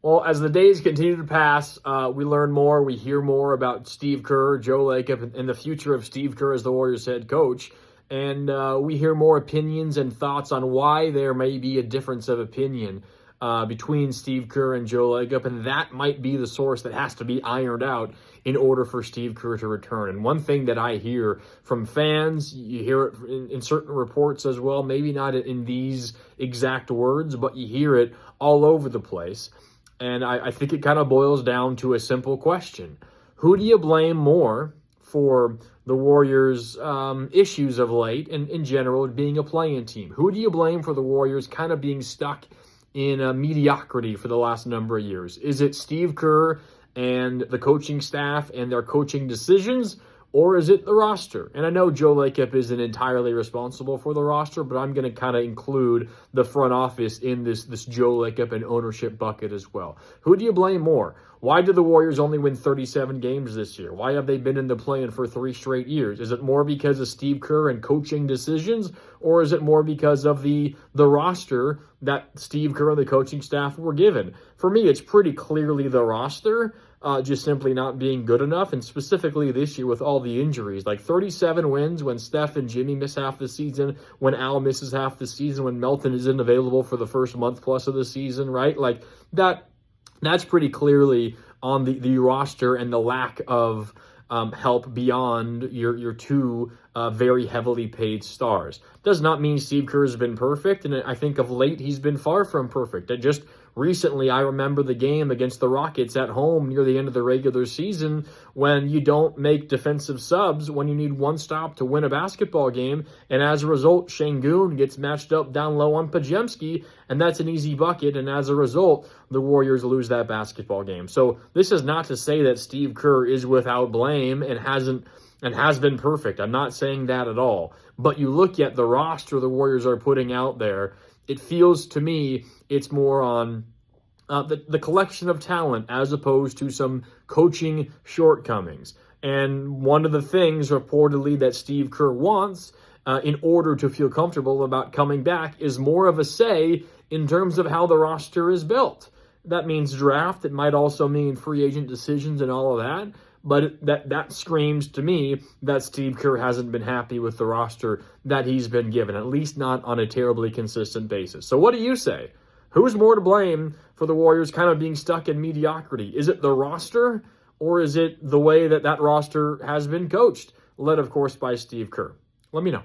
Well, as the days continue to pass, we learn more, we hear more about Steve Kerr, Joe Lacob, and the future of Steve Kerr as the Warriors head coach. And we hear more opinions and thoughts on why there may be a difference of opinion between Steve Kerr and Joe Lacob, and that might be the source that has to be ironed out in order for Steve Kerr to return. And one thing that I hear from fans, you hear it in certain reports as well, maybe not in these exact words, but you hear it all over the place. And I think it kind of boils down to a simple question. Who do you blame more for the Warriors' issues of late and in general being a play-in team? Who do you blame for the Warriors kind of being stuck in mediocrity for the last number of years? Is it Steve Kerr and the coaching staff and their coaching decisions, or is it the roster? And I know Joe Lacob isn't entirely responsible for the roster, but I'm going to kind of include the front office in this Joe Lacob and ownership bucket as well. Who do you blame more? Why did the Warriors only win 37 games this year? Why have they been in the play-in for 3 straight years? Is it more because of Steve Kerr and coaching decisions, or is it more because of the roster that Steve Kerr and the coaching staff were given? For me, it's pretty clearly the roster, just simply not being good enough, and specifically this year with all the injuries. Like 37 wins when Steph and Jimmy miss half the season, when Al misses half the season, when Melton isn't available for the first month plus of the season, right? Like that's pretty clearly on the roster and the lack of help beyond your two very heavily paid stars. Does not mean Steve Kerr has been perfect, and I think of late he's been far from perfect. Just recently, I remember the game against the Rockets at home near the end of the regular season when you don't make defensive subs when you need one stop to win a basketball game, and as a result, Şengün gets matched up down low on Podziemski, and that's an easy bucket, and as a result, the Warriors lose that basketball game. So this is not to say that Steve Kerr is without blame and has been perfect. I'm not saying that at all. But you look at the roster the Warriors are putting out there, it feels to me it's more on the collection of talent as opposed to some coaching shortcomings. And one of the things reportedly that Steve Kerr wants in order to feel comfortable about coming back is more of a say in terms of how the roster is built. That means draft. It might also mean free agent decisions and all of that. But that screams to me that Steve Kerr hasn't been happy with the roster that he's been given, at least not on a terribly consistent basis. So what do you say? Who's more to blame for the Warriors kind of being stuck in mediocrity? Is it the roster, or is it the way that roster has been coached, led, of course, by Steve Kerr? Let me know.